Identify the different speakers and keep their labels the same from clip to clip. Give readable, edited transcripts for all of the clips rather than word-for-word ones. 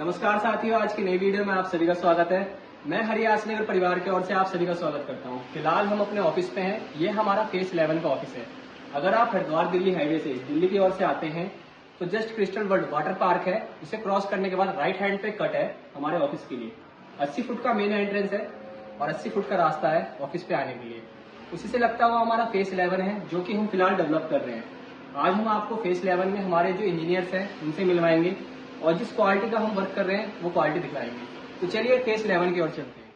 Speaker 1: नमस्कार साथियों, आज की नई वीडियो में आप सभी का स्वागत है। मैं हरियास नगर परिवार की ओर से आप सभी का स्वागत करता हूं। फिलहाल हम अपने ऑफिस पे हैं। ये हमारा फेस 11 का ऑफिस है। अगर आप हरिद्वार दिल्ली हाईवे से दिल्ली की ओर से आते हैं तो just crystal world water park है, उसे क्रॉस करने के बाद राइट हैंड पे कट है हमारे ऑफिस के लिए। 80 फुट का मेन एंट्रेंस है और 80 फुट का रास्ता है ऑफिस पे आने के लिए। उसी से लगता हुआ हमारा फेस 11 है, जो कि हम फिलहाल डेवलप कर रहे हैं। आज हम आपको फेस 11 में हमारे जो इंजीनियर्स हैं उनसे मिलवाएंगे और जिस क्वालिटी का हम वर्क कर रहे हैं वो क्वालिटी दिखाएंगे। तो चलिए फेस 11 की ओर चलते हैं।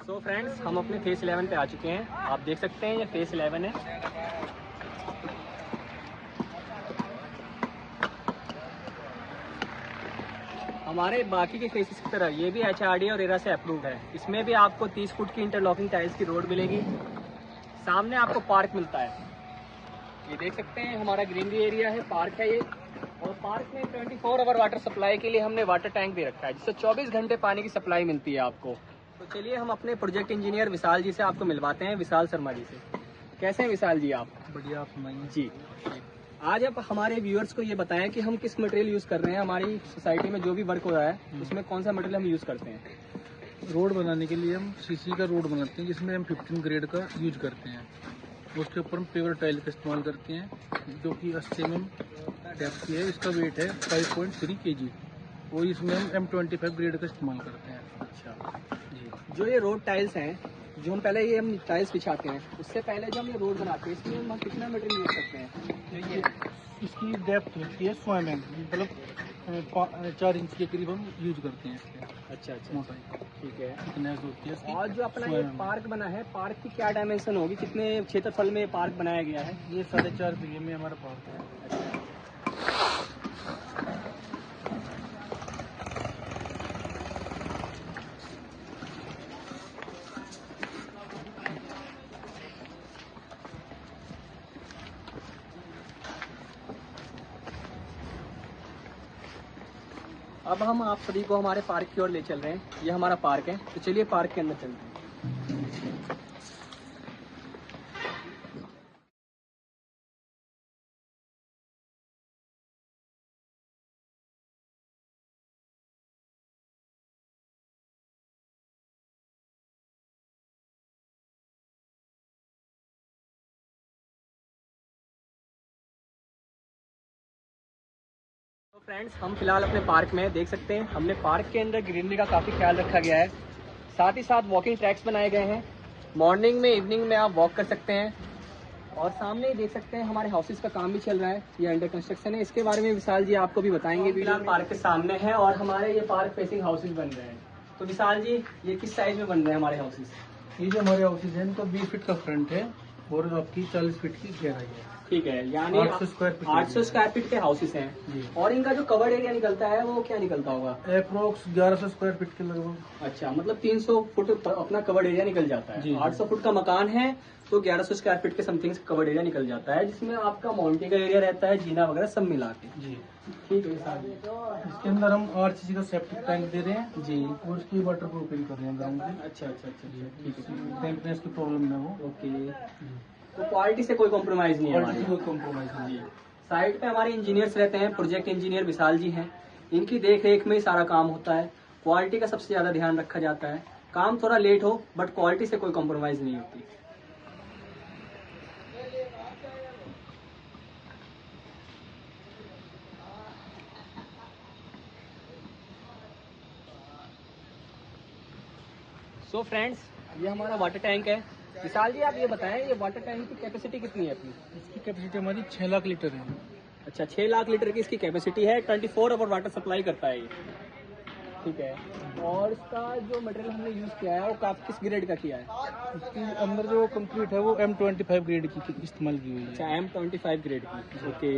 Speaker 1: सो फ्रेंड्स, हम अपने फेस 11 पे आ चुके हैं। आप देख सकते हैं ये फेस 11 है। हमारे बाकी के फेसेस की तरह ये भी HRD और एरा से अप्रूव्ड है। इसमें भी आपको 30 फुट की इंटरलॉकिंग टाइल्स की रोड मिलेगी। सामने आपको पार्क मिलता है, ये देख सकते हैं हमारा ग्रीनरी एरिया है, पार्क है ये। और पार्क में 24 आवर वाटर सप्लाई के लिए हमने वाटर टैंक भी रखा है, जिससे 24 घंटे पानी की सप्लाई मिलती है आपको। तो चलिए हम अपने प्रोजेक्ट इंजीनियर विशाल जी से आपको मिलवाते हैं, विशाल शर्मा जी से। कैसे हैं विशाल जी आप?
Speaker 2: बढ़िया, आप सुनाइए
Speaker 1: जी। आज आप हमारे व्यूअर्स को ये बताएं कि हम किस मटेरियल यूज़ कर रहे हैं। हमारी सोसाइटी में जो भी वर्क हो रहा है उसमें कौन सा मटेरियल हम यूज़ करते हैं।
Speaker 2: रोड बनाने के लिए हम सीसी का रोड बनाते हैं, जिसमें हम 15 ग्रेड का यूज करते हैं। उसके ऊपर हम पेवर टाइल का इस्तेमाल करते हैं, जो कि 80 mm डेप्थ की है। इसका वेट है 5.3 kg। और इसमें हम M25 ग्रेड का इस्तेमाल करते हैं।
Speaker 1: अच्छा
Speaker 2: जी।
Speaker 1: जो ये रोड टाइल्स हैं, जो हम पहले ये हम टाइल्स बिछाते हैं, उससे पहले जब हम ये रोड बनाते हैं इसमें हम कितना मटेरियल यूज़ करते हैं।
Speaker 2: ये इसकी डेप्थ होती है 100 mm, मतलब 4 इंच के करीब हम यूज करते हैं इसके।
Speaker 1: अच्छा अच्छा,
Speaker 2: मोटाई
Speaker 1: ठीक है।
Speaker 2: थिकनेस होती है इसकी।
Speaker 1: और जो अपना
Speaker 2: 100
Speaker 1: ये
Speaker 2: mm।
Speaker 1: पार्क बना है, पार्क की क्या डायमेंशन होगी, कितने क्षेत्रफल में ये पार्क बनाया गया है।
Speaker 2: ये 4.5 बीघे में हमारा पार्क है।
Speaker 1: अब हम आप सभी को हमारे पार्क की ओर ले चल रहे हैं। ये हमारा पार्क है, तो चलिए पार्क के अंदर चलते हैं। तो फ्रेंड्स, हम फिलहाल अपने पार्क में देख सकते हैं, हमने पार्क के अंदर ग्रीनरी का काफ़ी ख्याल रखा गया है। साथ ही साथ वॉकिंग ट्रैक्स बनाए गए हैं। मॉर्निंग में, इवनिंग में आप वॉक कर सकते हैं। और सामने ही देख सकते हैं हमारे हाउसेस का काम भी चल रहा है, ये अंडर कंस्ट्रक्शन है। इसके बारे में विशाल जी आपको भी बताएंगे। फिलहाल पार्क के सामने है और हमारे ये पार्क फेसिंग हाउसेस बन रहे हैं। तो विशाल जी, ये किस साइज में बन रहे हैं हमारे हाउसेस।
Speaker 2: ये जो हमारे ऑफिस है, इनका 20 फीट का फ्रंट है और आपकी 40 फीट की गहराई है।
Speaker 1: ठीक है, यानी
Speaker 2: 800 स्क्वायर फीट
Speaker 1: 800 स्क्वायर फीट के हाउसेस हैं।
Speaker 2: जी।
Speaker 1: और इनका जो कवर्ड एरिया निकलता है वो क्या निकलता होगा।
Speaker 2: अप्रोक्स 1100 स्क्वायर फीट के लगभग।
Speaker 1: अच्छा, मतलब 300 फुट अपना कवर्ड एरिया निकल जाता है।
Speaker 2: जी।
Speaker 1: 800 फुट का मकान है तो 1100 स्क्वायर फीट के समथिंग कवर्ड एरिया निकल जाता है, जिसमें आपका माउंटी का एरिया रहता है, जीना वगैरह सब मिला के।
Speaker 2: जी।
Speaker 1: ठीक है सर।
Speaker 2: इसके अंदर हम RCC का सेप्टिक टैंक दे रहे हैं
Speaker 1: जी।
Speaker 2: और उसकी वाटर प्रूफिंग कर रहे हैं ग्राउंड की।
Speaker 1: अच्छा अच्छा अच्छा, ठीक है।
Speaker 2: टेम्परेचर की प्रॉब्लम ना हो।
Speaker 1: ओके, तो क्वालिटी से कोई कॉम्प्रोमाइज नहीं है
Speaker 2: क्वालिटी
Speaker 1: हमारी।
Speaker 2: कोई कॉम्प्रोमाइज नहीं है।
Speaker 1: साइट पे हमारे इंजीनियर्स रहते हैं, प्रोजेक्ट इंजीनियर विशाल जी हैं। इनकी देख रेख में ही सारा काम होता है। क्वालिटी का सबसे ज्यादा ध्यान रखा जाता है। काम थोड़ा लेट हो बट क्वालिटी से कोई कॉम्प्रोमाइज नहीं होती। सो फ्रेंड्स, ये हमारा वाटर टैंक है। विशाल जी, आप ये बताएं, ये वाटर टैंक की कैपेसिटी कितनी है अपनी।
Speaker 2: इसकी कैपेसिटी हमारी 6 लाख लीटर है।
Speaker 1: अच्छा, 6 लाख लीटर की इसकी कैपेसिटी है। 24 आवर वाटर सप्लाई करता है ये। ठीक है। और इसका जो मटेरियल हमने यूज़ किया है वो किस ग्रेड का किया है।
Speaker 2: इसके अंदर जो कंक्रीट है वो M25 ग्रेड की इस्तेमाल की हुई है।
Speaker 1: अच्छा, M25 ग्रेड की। ओके,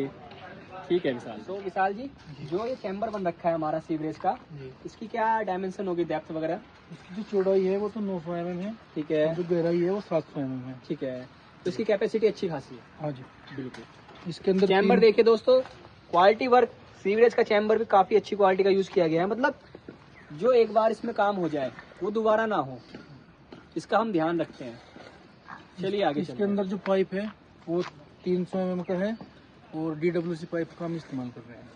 Speaker 1: ठीक है विशाल। तो विशाल जी, जो ये चैम्बर बन रखा है हमारा सीवरेज का,
Speaker 2: जी,
Speaker 1: इसकी क्या डायमेंशन होगी, डेप्थ वगैरह?
Speaker 2: इसकी जो चौड़ाई है वो तो 900 mm है,
Speaker 1: ठीक है,
Speaker 2: जो गहराई है वो 700 mm है।
Speaker 1: ठीक है। तो इसकी कैपेसिटी अच्छी खासी है।
Speaker 2: हाँ जी,
Speaker 1: बिल्कुल।
Speaker 2: इसके अंदर
Speaker 1: चैम्बर देखिए दोस्तों, क्वालिटी वर्क, सीवरेज का चैम्बर भी काफी अच्छी क्वालिटी का यूज किया गया है। मतलब जो एक बार इसमें काम हो जाए वो दोबारा ना हो, इसका हम ध्यान रखते हैं। चलिए आगे
Speaker 2: इसके
Speaker 1: चलते हैं।
Speaker 2: अंदर जो पाइप है वो 300 mm का है और DWC पाइप का हम इस्तेमाल कर रहे हैं।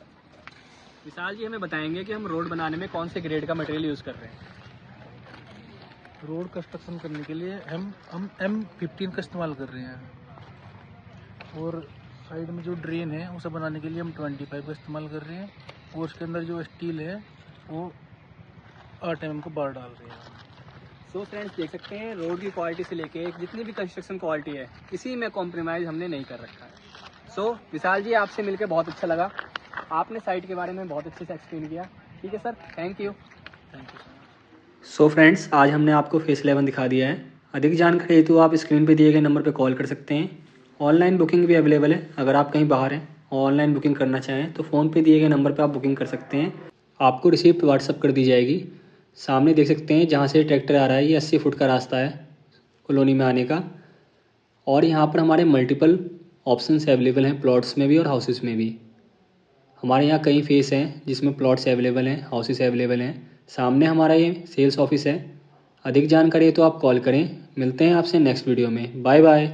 Speaker 1: विशाल जी हमें बताएंगे कि हम रोड बनाने में कौन से ग्रेड का मटेरियल यूज कर रहे हैं?
Speaker 2: रोड कंस्ट्रक्शन करने के लिए हम M15 का इस्तेमाल कर रहे हैं और साइड में जो ड्रेन है उसे बनाने के लिए हम 25 का इस्तेमाल कर रहे हैं और उसके अंदर जो स्टील है वो 8 mm का बार डाल रहे हैं।
Speaker 1: सो फ्रेंड्स देख सकते हैं, रोड की क्वालिटी से लेके जितनी भी कंस्ट्रक्शन क्वालिटी है, इसी में कॉम्प्रोमाइज़ हमने नहीं कर रखा है। सो विशाल जी, आपसे मिलकर बहुत अच्छा लगा। आपने साइट के बारे में बहुत अच्छे से एक्सप्लेन किया। ठीक है sir, thank you.
Speaker 2: Thank you.
Speaker 1: So friends, आज हमने आपको फेस 11 दिखा दिया है। अधिक जानकारी हेतु आप स्क्रीन पर दिए गए नंबर पर कॉल कर सकते हैं। ऑनलाइन बुकिंग भी अवेलेबल है। अगर आप कहीं बाहर हैं और ऑनलाइन बुकिंग करना चाहें तो फ़ोन पे दिए गए नंबर पर आप बुकिंग कर सकते हैं। आपको रिसीप्ट व्हाट्सअप कर दी जाएगी। सामने देख सकते हैं जहाँ से ट्रैक्टर आ रहा है, ये 80 फुट का रास्ता है कॉलोनी में आने का। और यहाँ पर हमारे मल्टीपल ऑप्शंस अवेलेबल हैं, प्लॉट्स में भी और हाउसेस में भी। हमारे यहाँ कई फेस हैं जिसमें प्लॉट्स अवेलेबल हैं, हाउसेस अवेलेबल हैं। सामने हमारा ये सेल्स ऑफिस है। अधिक जानकारी है तो आप कॉल करें। मिलते हैं आपसे नेक्स्ट वीडियो में। Bye bye.